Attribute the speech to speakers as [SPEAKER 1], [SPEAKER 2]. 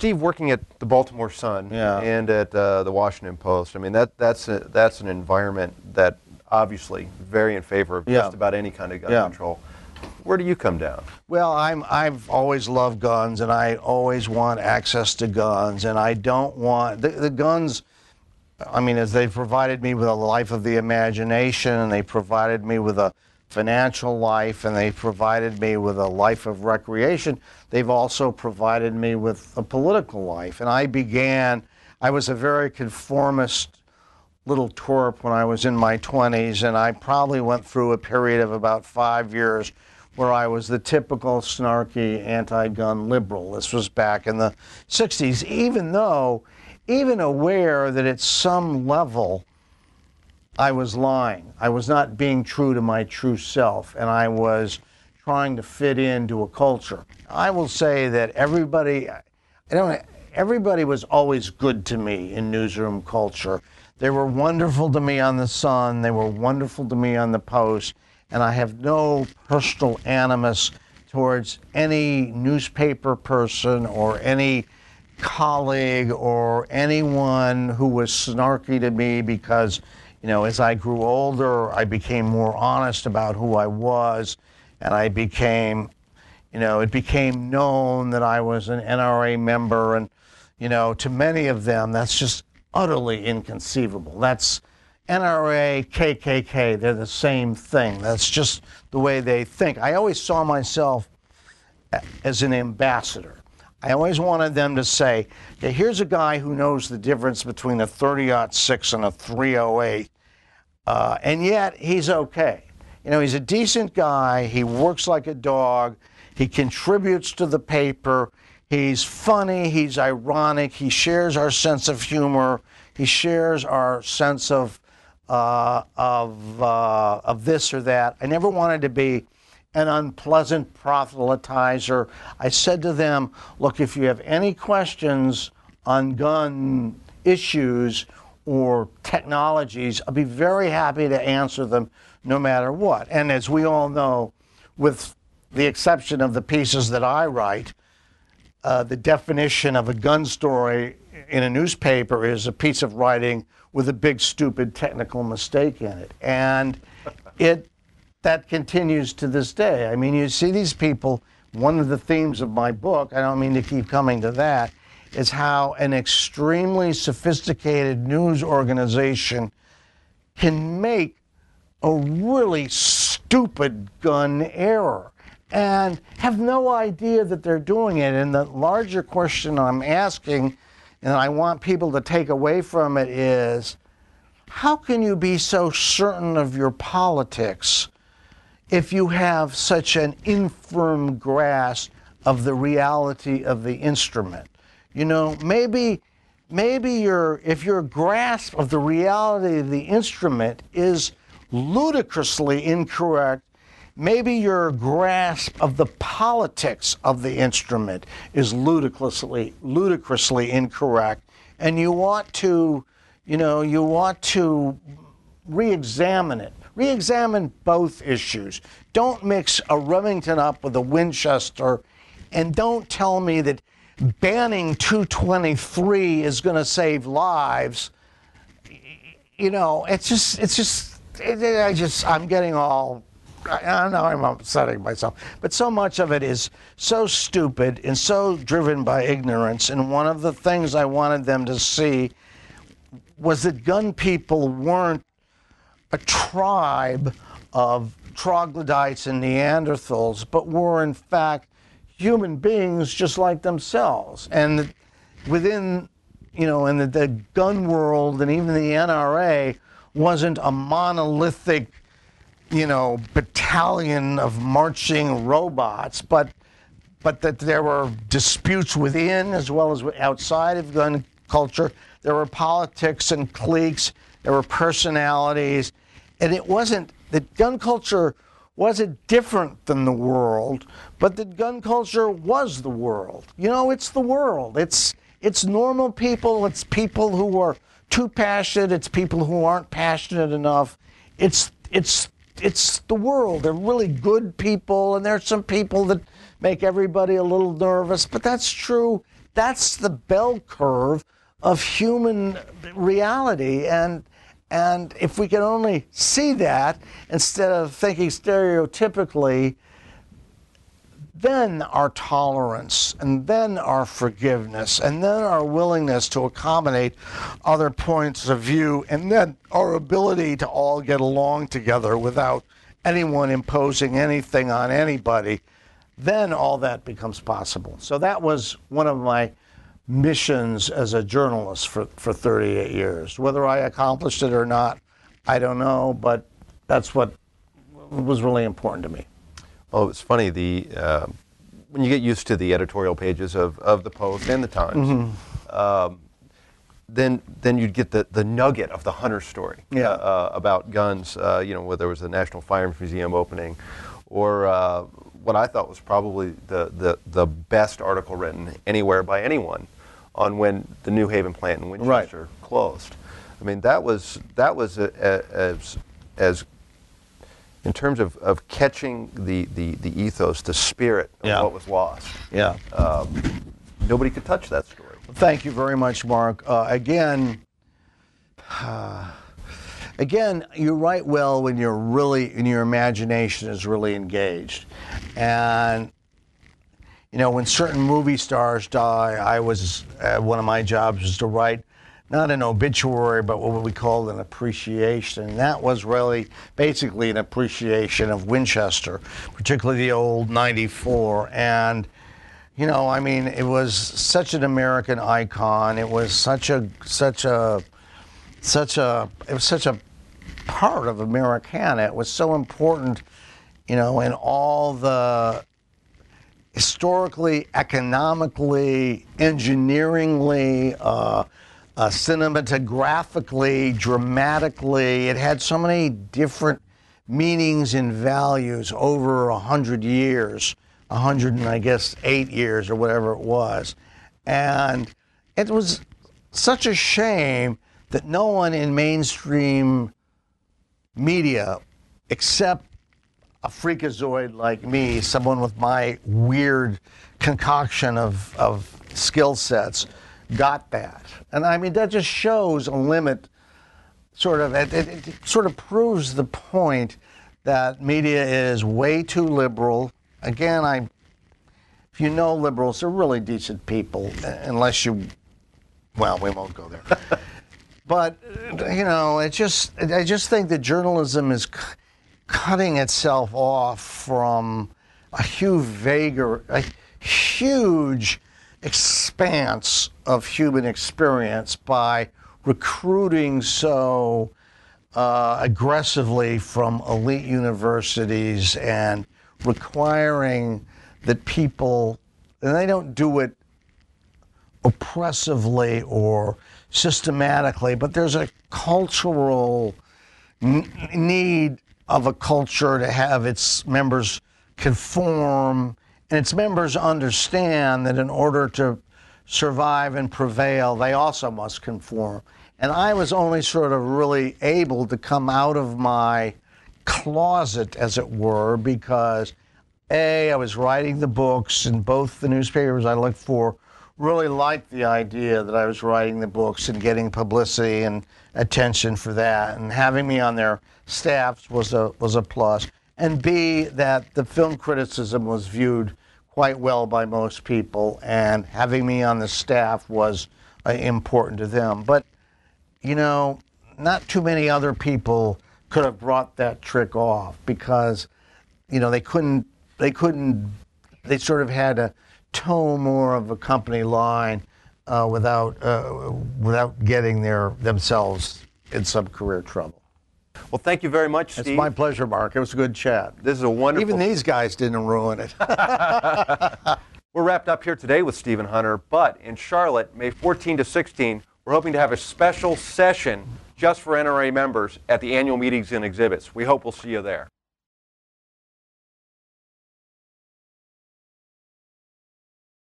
[SPEAKER 1] Steve, working at the Baltimore Sun
[SPEAKER 2] Yeah.
[SPEAKER 1] and at the Washington Post, I mean, that's an environment that obviously very in favor of just about any kind of gun control. Where do you come down?
[SPEAKER 2] Well, I've always loved guns, and I always want access to guns, and I don't want the guns. I mean, as they've provided me with a life of the imagination, and they provided me with a financial life, and they provided me with a life of recreation, they've also provided me with a political life. And I was a very conformist little twerp when I was in my 20s, and I probably went through a period of about 5 years where I was the typical snarky anti-gun liberal. This was back in the 60s, even aware that at some level I was lying. I was not being true to my true self, and I was trying to fit into a culture. I will say that everybody was always good to me in newsroom culture. They were wonderful to me on the Sun, they were wonderful to me on the Post, and I have no personal animus towards any newspaper person or any colleague or anyone who was snarky to me because, you know, as I grew older, I became more honest about who I was, and I became, you know, it became known that I was an NRA member, and, you know, to many of them, that's just utterly inconceivable. That's NRA, KKK, they're the same thing. That's just the way they think. I always saw myself as an ambassador. I always wanted them to say, okay, here's a guy who knows the difference between a 30-06 and a 308, and yet he's okay. You know, he's a decent guy, he works like a dog, he contributes to the paper, he's funny, he's ironic, he shares our sense of humor, he shares our sense of this or that. I never wanted to be an unpleasant proselytizer. I said to them, look, if you have any questions on gun issues or technologies, I'll be very happy to answer them no matter what. And as we all know, with the exception of the pieces that I write, the definition of a gun story in a newspaper is a piece of writing with a big, stupid technical mistake in it. And that continues to this day. I mean, you see these people, one of the themes of my book, I don't mean to keep coming to that, is how an extremely sophisticated news organization can make a really stupid gun error and have no idea that they're doing it. And the larger question I'm asking, and I want people to take away from it, is how can you be so certain of your politics if you have such an infirm grasp of the reality of the instrument? You know, maybe if your grasp of the reality of the instrument is ludicrously incorrect, maybe your grasp of the politics of the instrument is ludicrously incorrect, and you ought to, re-examine it. Re-examine both issues. Don't mix a Remington up with a Winchester, and don't tell me that banning .223 is going to save lives. You know, I'm getting all, I know I'm upsetting myself, but so much of it is so stupid and so driven by ignorance. And one of the things I wanted them to see was that gun people weren't a tribe of troglodytes and Neanderthals, but were in fact human beings just like themselves. And within, you know, in the gun world and even the NRA wasn't a monolithic, you know, battalion of marching robots, but that there were disputes within as well as outside of gun culture. There were politics and cliques, there were personalities, and it wasn't that gun culture wasn't different than the world, but that gun culture was the world. You know, it's the world. It's normal people, it's people who are too passionate, it's people who aren't passionate enough. It's the world. They're really good people, and there's some people that make everybody a little nervous, but that's true that's the bell curve of human reality. And if we can only see that instead of thinking stereotypically, then our tolerance, and then our forgiveness, and then our willingness to accommodate other points of view, and then our ability to all get along together without anyone imposing anything on anybody, then all that becomes possible. So that was one of my missions as a journalist for 38 years. Whether I accomplished it or not, I don't know, but that's what was really important to me.
[SPEAKER 1] Oh, it's funny, when you get used to the editorial pages of the Post and the Times, then you'd get the nugget of the Hunter story about guns, where there was the National Firearms Museum opening, or what I thought was probably the best article written anywhere by anyone on when the New Haven plant in Winchester closed. I mean, that was as in terms of catching the ethos, the spirit of what was lost.
[SPEAKER 2] Yeah.
[SPEAKER 1] Nobody could touch that story.
[SPEAKER 2] Well, thank you very much, Mark. Again, you write well when your imagination is really engaged. And, when certain movie stars die, one of my jobs was to write not an obituary, but what we called an appreciation. And that was really basically an appreciation of Winchester, particularly the old 94. And, it was such an American icon. It was such a part of Americana. It was so important, in all the historically, economically, engineeringly, cinematographically, dramatically. It had so many different meanings and values over 100 years, 108 years or whatever it was. And it was such a shame that no one in mainstream media, except a freakazoid like me, someone with my weird concoction of skill sets, got that. And that just shows a limit, it sort of proves the point that media is way too liberal. Again, if you know liberals, they're really decent people, unless we won't go there. But, I just think that journalism is cutting itself off from a huge expanse of human experience by recruiting so aggressively from elite universities and requiring that people, and they don't do it oppressively or systematically, but there's a cultural need of a culture to have its members conform, and its members understand that in order to survive and prevail, they also must conform. And I was only sort of really able to come out of my closet, as it were, because I was writing the books, and both the newspapers I looked for really liked the idea that I was writing the books and getting publicity and attention for that, and having me on their staffs was a plus. And B, that the film criticism was viewed quite well by most people, and having me on the staff was important to them. But, not too many other people could have brought that trick off, because, they sort of had to toe more of a company line without getting themselves in some career trouble.
[SPEAKER 1] Well, thank you very much, Steve.
[SPEAKER 2] It's my pleasure, Mark. It was a good chat.
[SPEAKER 1] This is a wonderful...
[SPEAKER 2] Even these guys didn't ruin it.
[SPEAKER 1] We're wrapped up here today with Stephen Hunter, but in Charlotte, May 14 to 16, we're hoping to have a special session just for NRA members at the annual meetings and exhibits. We hope we'll see you there.